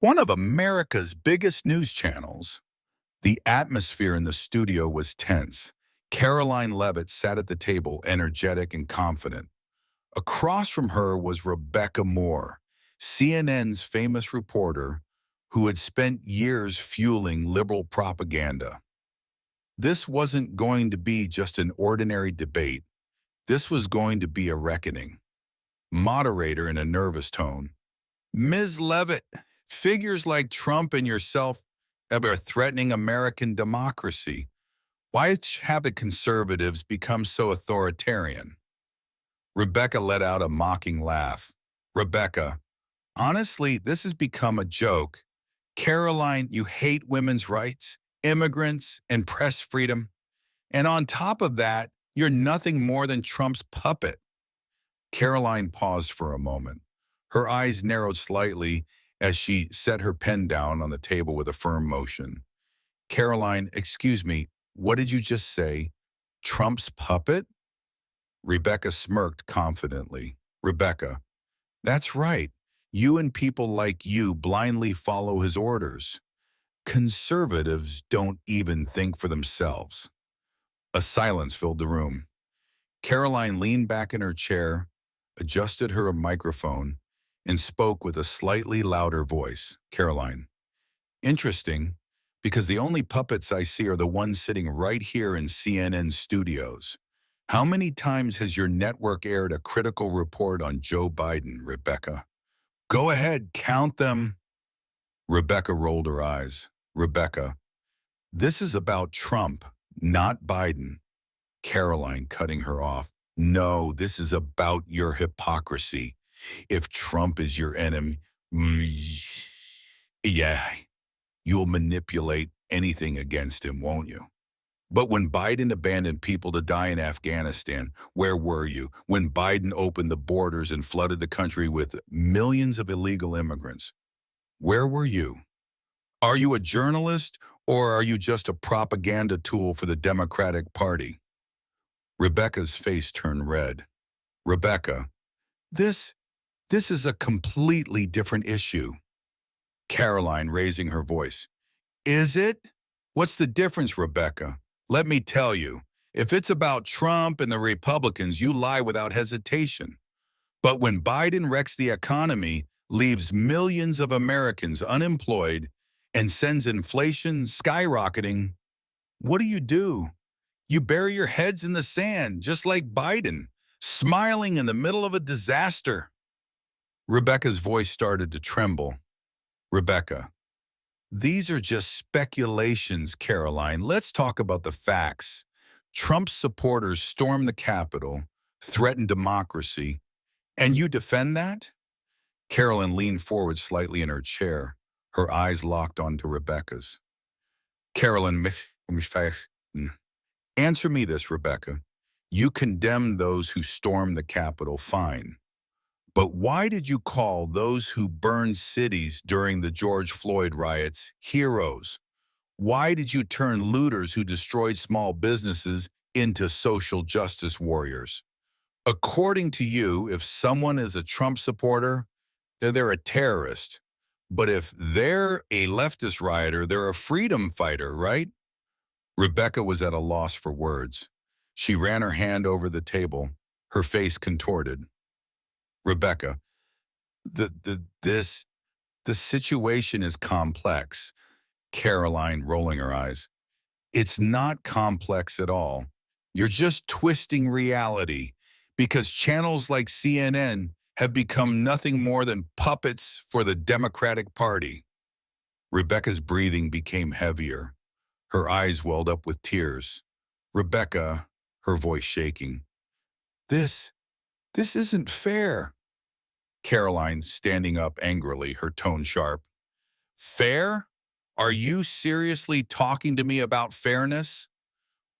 One of America's biggest news channels. The atmosphere in the studio was tense. Karoline Leavitt sat at the table, energetic and confident. Across from her was Rebecca Moore, CNN's famous reporter who had spent years fueling liberal propaganda. This wasn't going to be just an ordinary debate. This was going to be a reckoning. Moderator in a nervous tone. Ms. Leavitt, figures like Trump and yourself are threatening American democracy. Why have the conservatives become so authoritarian? Rebecca let out a mocking laugh. Rebecca, honestly, this has become a joke. Caroline, you hate women's rights, immigrants, and press freedom. And on top of that, you're nothing more than Trump's puppet. Caroline paused for a moment. Her eyes narrowed slightly as she set her pen down on the table with a firm motion. Caroline, excuse me, what did you just say? Trump's puppet? Rebecca smirked confidently. Rebecca, that's right. You and people like you blindly follow his orders. Conservatives don't even think for themselves. A silence filled the room. Caroline leaned back in her chair, adjusted her microphone, and spoke with a slightly louder voice. Caroline, interesting, because the only puppets I see are the ones sitting right here in CNN studios. How many times has your network aired a critical report on Joe Biden, Rebecca? Go ahead, count them. Rebecca rolled her eyes. Rebecca, this is about Trump, not Biden. Caroline cutting her off. No, this is about your hypocrisy. If Trump is your enemy, yeah, you'll manipulate anything against him, won't you? But when Biden abandoned people to die in Afghanistan, where were you? When Biden opened the borders and flooded the country with millions of illegal immigrants, where were you? Are you a journalist or are you just a propaganda tool for the Democratic Party? Rebecca's face turned red. Rebecca, this is a completely different issue. Caroline raising her voice. Is it? What's the difference, Rebecca? Let me tell you, if it's about Trump and the Republicans, you lie without hesitation. But when Biden wrecks the economy, leaves millions of Americans unemployed, and sends inflation skyrocketing, what do? You bury your heads in the sand, just like Biden, smiling in the middle of a disaster. Rebecca's voice started to tremble. Rebecca, these are just speculations, Caroline. Let's talk about the facts. Trump's supporters stormed the Capitol, threatened democracy, and you defend that? Caroline leaned forward slightly in her chair, her eyes locked onto Rebecca's. Caroline, answer me this, Rebecca. You condemned those who stormed the Capitol, fine. But why did you call those who burned cities during the George Floyd riots heroes? Why did you turn looters who destroyed small businesses into social justice warriors? According to you, if someone is a Trump supporter, they're a terrorist. But if they're a leftist rioter, they're a freedom fighter, right? Rebecca was at a loss for words. She ran her hand over the table, her face contorted. Rebecca, the situation is complex. Caroline rolling her eyes. It's not complex at all. You're just twisting reality because channels like CNN have become nothing more than puppets for the Democratic Party. Rebecca's breathing became heavier. Her eyes welled up with tears. Rebecca, her voice shaking. This isn't fair. Caroline standing up angrily, her tone sharp. Fair? Are you seriously talking to me about fairness?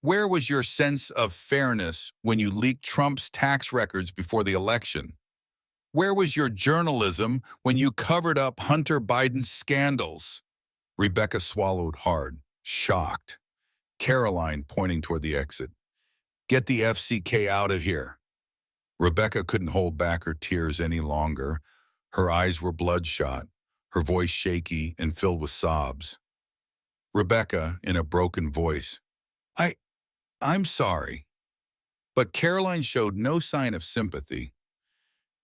Where was your sense of fairness when you leaked Trump's tax records before the election? Where was your journalism when you covered up Hunter Biden's scandals? Rebecca swallowed hard, shocked. Caroline pointing toward the exit. Get the FCK out of here. Rebecca couldn't hold back her tears any longer. Her eyes were bloodshot. her voice shaky and filled with sobs. Rebecca, in a broken voice, I, I'm sorry. But Caroline showed no sign of sympathy.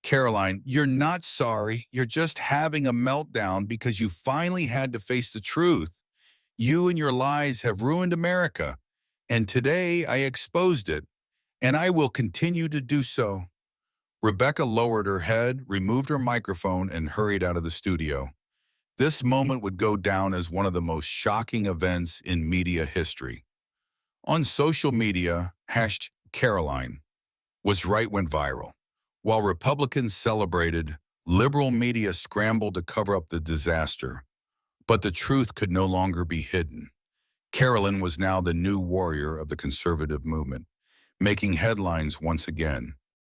Caroline, you're not sorry. You're just having a meltdown because you finally had to face the truth. You and your lies have ruined America. And today I exposed it, and I will continue to do so. Rebecca lowered her head, removed her microphone, and hurried out of the studio. This moment would go down as one of the most shocking events in media history. On social media, hashtag Caroline was right went viral. While Republicans celebrated, liberal media scrambled to cover up the disaster. But the truth could no longer be hidden. Caroline was now the new warrior of the conservative movement, making headlines once again.